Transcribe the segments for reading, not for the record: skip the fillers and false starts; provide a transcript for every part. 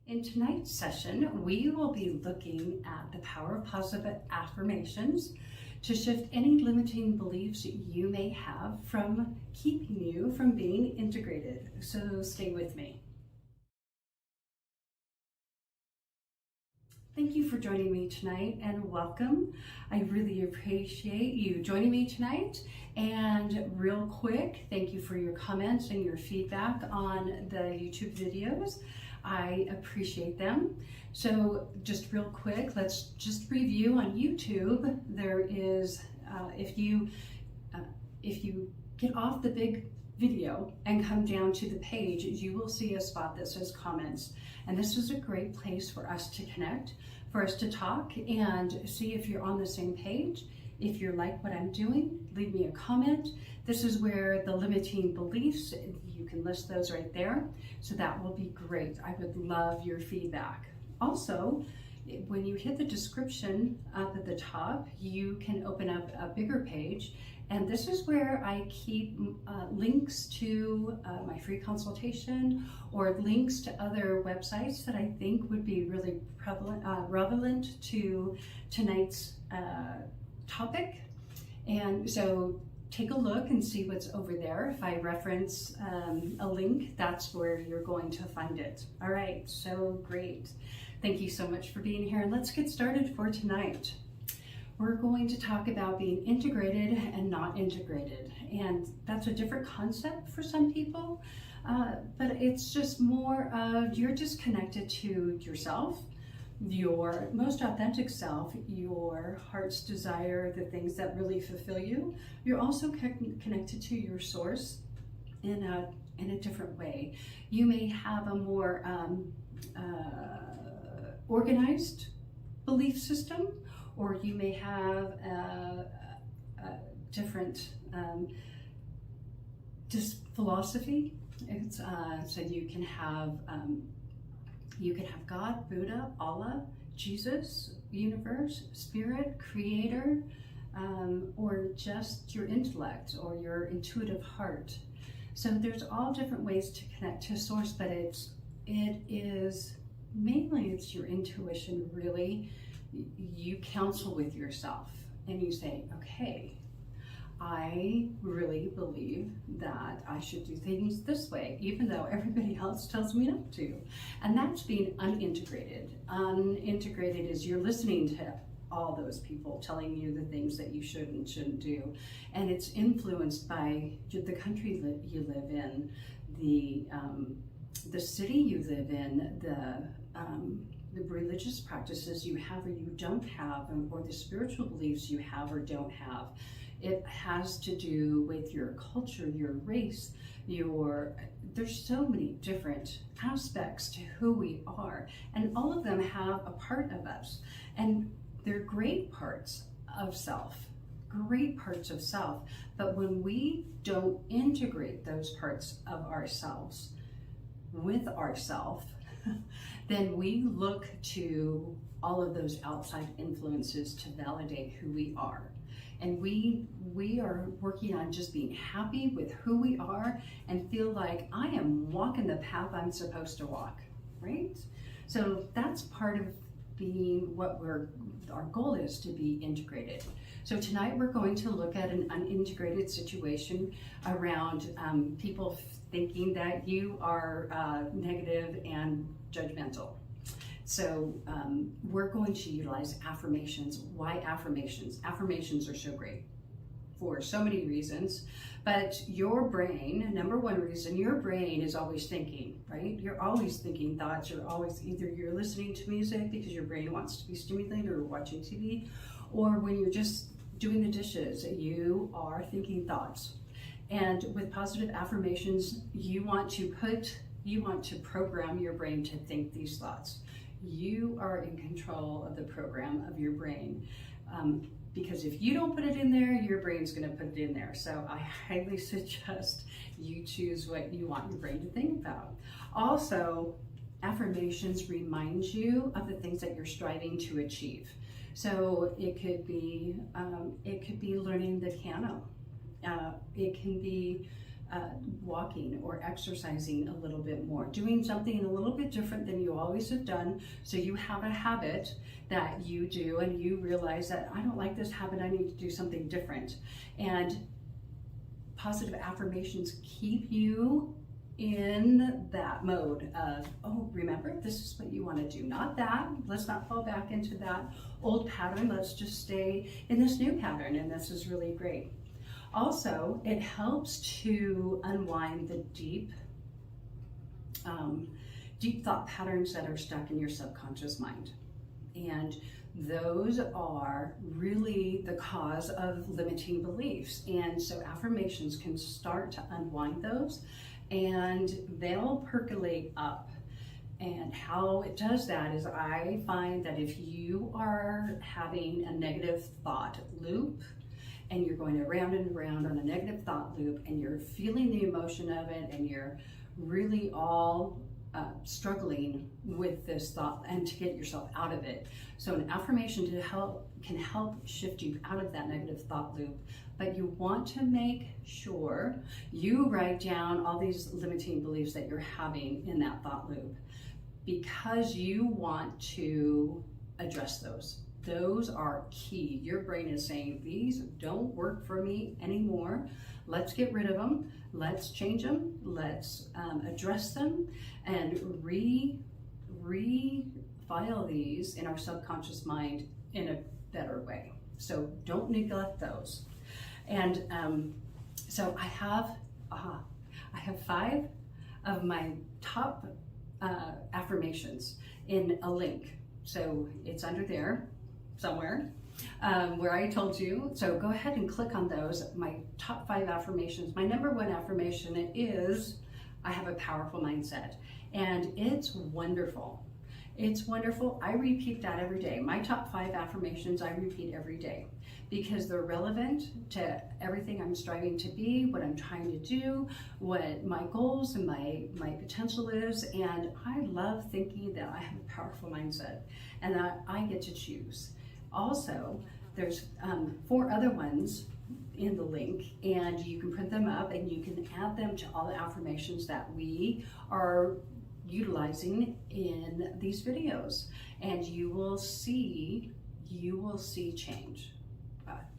In tonight's session, we will be looking at the power of positive affirmations to shift any limiting beliefs you may have from keeping you from being integrated. So stay with me. Thank you for joining me tonight and welcome. I really appreciate you joining me tonight. And real quick, thank you for your comments and your feedback on the YouTube videos. I appreciate them. So just real quick, let's just review on YouTube. There is, if you get off the big video and come down to the page, you will see a spot that says comments. And this is a great place for us to connect, for us to talk and see if you're on the same page. If you like what I'm doing, leave me a comment. This is where the limiting beliefs, you can list those right there. So that will be great. I would love your feedback. Also, when you hit the description up at the top, you can open up a bigger page. And this is where I keep links to my free consultation or links to other websites that I think would be really relevant to tonight's topic. And so take a look and see what's over there. If I reference a link, that's where you're going to find it. All right, so great. Thank you so much for being here. And let's get started for tonight. We're going to talk about being integrated and not integrated. And that's a different concept for some people, but it's just more of you're just connected to yourself, your most authentic self, your heart's desire, the things that really fulfill you. You're also connected to your source in a different way. You may have a more organized belief system, or you may have a different philosophy. It's, so you can have God, Buddha, Allah, Jesus, universe, spirit, creator, or just your intellect or your intuitive heart. So there's all different ways to connect to source, but it is mainly it's your intuition. Really, you counsel with yourself and you say, okay, I really believe that I should do things this way, even though everybody else tells me not to. And that's being unintegrated. Unintegrated is you're listening to all those people telling you the things that you should and shouldn't do. And it's influenced by the country that you live in, the city you live in, the religious practices you have or you don't have, or the spiritual beliefs you have or don't have. It has to do with your culture, your race, there's so many different aspects to who we are, and all of them have a part of us, and they're great parts of self, but when we don't integrate those parts of ourselves with ourself, then we look to all of those outside influences to validate who we are. And we are working on just being happy with who we are and feel like I am walking the path I'm supposed to walk, right? So that's part of being our goal is to be integrated. So tonight we're going to look at an unintegrated situation around people thinking that you are negative and judgmental. So we're going to utilize affirmations. Why affirmations? Affirmations are so great for so many reasons, but your brain, number one reason, your brain is always thinking, right? You're always thinking thoughts. You're always you're listening to music because your brain wants to be stimulated, or watching TV, or when you're just doing the dishes, you are thinking thoughts. And with positive affirmations, you want to program your brain to think these thoughts. You are in control of the program of your brain. Because if you don't put it in there, your brain's going to put it in there. So I highly suggest you choose what you want your brain to think about. Also, affirmations remind you of the things that you're striving to achieve. So it could be learning the piano. It can be walking or exercising a little bit more, doing something a little bit different than you always have done. So you have a habit that you do and you realize that I don't like this habit, I need to do something different. And positive affirmations keep you in that mode of, oh, remember, this is what you want to do, not that. Let's not fall back into that old pattern. Let's just stay in this new pattern, and this is really great. Also, it helps to unwind the deep thought patterns that are stuck in your subconscious mind. And those are really the cause of limiting beliefs. And so affirmations can start to unwind those, and they'll percolate up. And how it does that is, I find that if you are having a negative thought loop, and you're going around and around on a negative thought loop, and you're feeling the emotion of it, and you're really all struggling with this thought and to get yourself out of it. So an affirmation can help shift you out of that negative thought loop. But you want to make sure you write down all these limiting beliefs that you're having in that thought loop, because you want to address those. Those are key. Your brain is saying, these don't work for me anymore. Let's get rid of them. Let's change them. Let's address them and refile these in our subconscious mind in a better way. So don't neglect those. And so I have 5 of my top affirmations in a link. So it's under there somewhere where I told you. So go ahead and click on those. My top 5 affirmations. My number 1 affirmation is, I have a powerful mindset. And it's wonderful. It's wonderful. I repeat that every day. My top 5 affirmations I repeat every day, because they're relevant to everything I'm striving to be, what I'm trying to do, what my goals and my potential is. And I love thinking that I have a powerful mindset and that I get to choose. Also, there's 4 other ones in the link, and you can print them up and you can add them to all the affirmations that we are utilizing in these videos, and you will see change.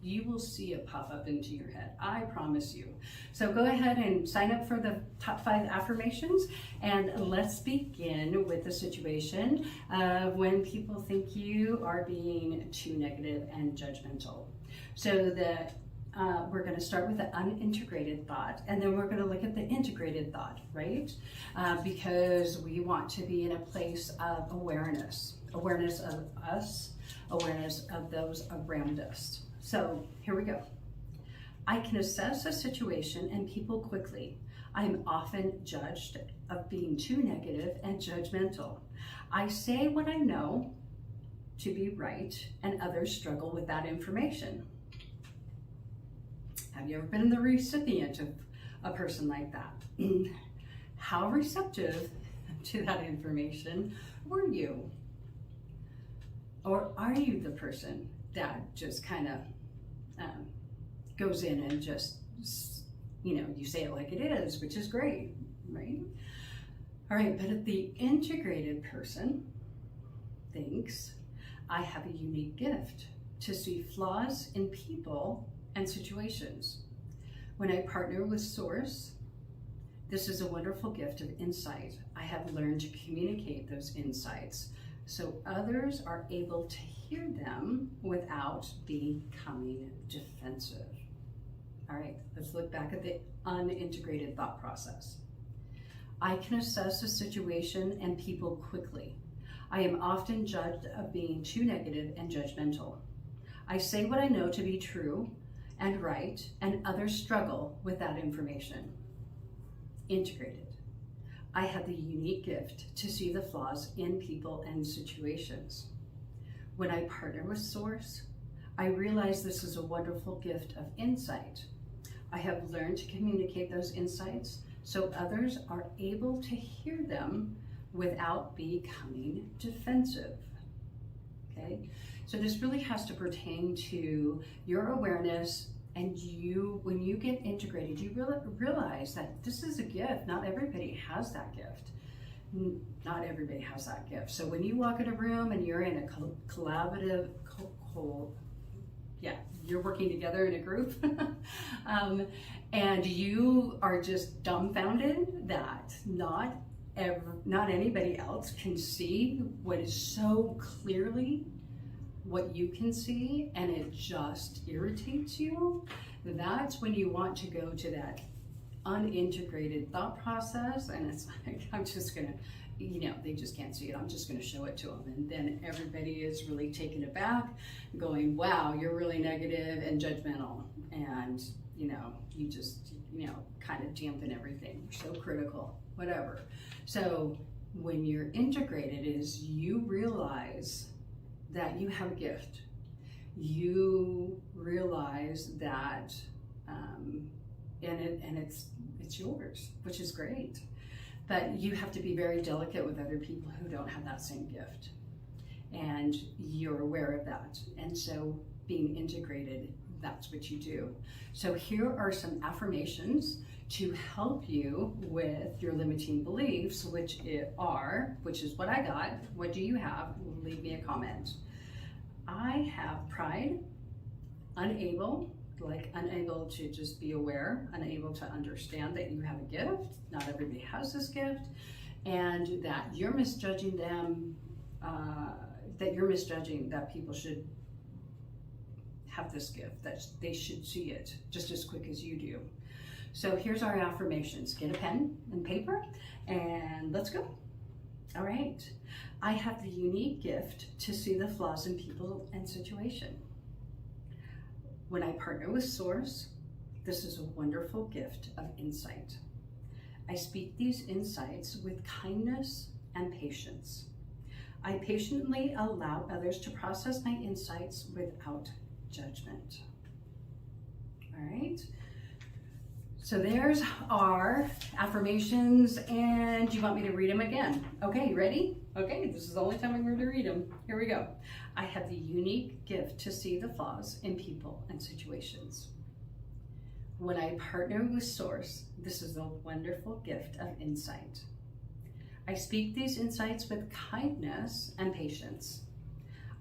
You will see it pop up into your head, I promise you. So go ahead and sign up for the top 5 affirmations, and let's begin with the situation of when people think you are being too negative and judgmental. So we're going to start with the unintegrated thought, and then we're going to look at the integrated thought, right? Because we want to be in a place of awareness of us, awareness of those around us. So here we go. I can assess a situation and people quickly. I am often judged of being too negative and judgmental. I say what I know to be right, and others struggle with that information. Have you ever been the recipient of a person like that? How receptive to that information were you? Or are you the person that just kind of goes in and just, you say it like it is, which is great, right? All right, but the integrated person thinks, I have a unique gift to see flaws in people and situations. When I partner with Source, this is a wonderful gift of insight. I have learned to communicate those insights so others are able to hear them without becoming defensive. All right, let's look back at the unintegrated thought process. I can assess a situation and people quickly. I am often judged of being too negative and judgmental. I say what I know to be true and right, and others struggle with that information. Integrated. I have the unique gift to see the flaws in people and situations. When I partner with Source, I realize this is a wonderful gift of insight. I have learned to communicate those insights so others are able to hear them without becoming defensive. Okay, so this really has to pertain to your awareness And when you get integrated, you realize that this is a gift. Not everybody has that gift. Not everybody has that gift. So when you walk in a room and you're in a collaborative, you're working together in a group, and you are just dumbfounded that not anybody else can see what is so clearly what you can see, and it just irritates you. That's when you want to go to that unintegrated thought process, and it's like, I'm just gonna, they just can't see it, I'm just gonna show it to them. And then everybody is really taken aback, going, wow, you're really negative and judgmental, and you just kind of dampen everything, you're so critical, whatever. So when you're integrated is you realize that you have a gift. You realize that and it's yours, which is great. But you have to be very delicate with other people who don't have that same gift. And you're aware of that. And so being integrated, that's what you do. So here are some affirmations to help you with your limiting beliefs, which is what I got. What do you have? Leave me a comment. I have pride, unable to just be aware, unable to understand that you have a gift. Not everybody has this gift, and that you're misjudging them, that people should have this gift, that they should see it just as quick as you do. So here's our affirmations. Get a pen and paper and let's go. All right. I have the unique gift to see the flaws in people and situation. When I partner with Source, this is a wonderful gift of insight. I speak these insights with kindness and patience. I patiently allow others to process my insights without judgment. All right. So there's our affirmations, and you want me to read them again? Okay, ready? Okay, this is the only time I'm going to read them. Here we go. I have the unique gift to see the flaws in people and situations. When I partner with Source, this is a wonderful gift of insight. I speak these insights with kindness and patience.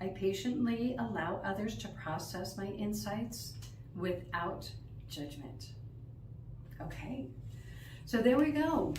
I patiently allow others to process my insights without judgment. Okay, so there we go.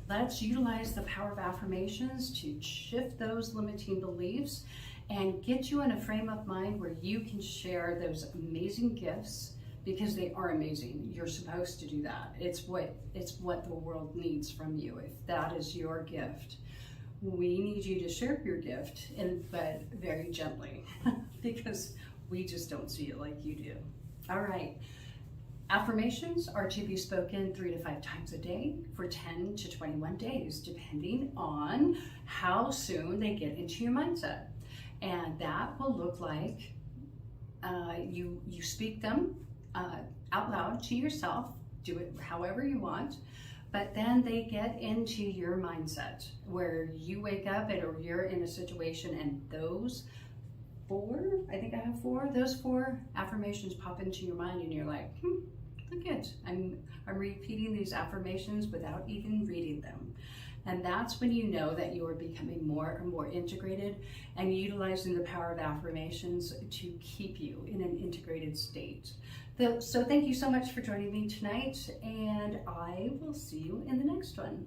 Let's utilize the power of affirmations to shift those limiting beliefs and get you in a frame of mind where you can share those amazing gifts, because they are amazing. You're supposed to do that. It's what the world needs from you. If that is your gift, we need you to share your gift, but very gently, because we just don't see it like you do. All right. Affirmations are to be spoken 3 to 5 times a day for 10 to 21 days, depending on how soon they get into your mindset. And that will look like you speak them out loud to yourself, do it however you want, but then they get into your mindset where you wake up or you're in a situation, and those 4, I think I have 4, those 4 affirmations pop into your mind, and you're like, look it, I'm repeating these affirmations without even reading them. And that's when you know that you are becoming more and more integrated and utilizing the power of affirmations to keep you in an integrated state. So thank you so much for joining me tonight, and I will see you in the next one.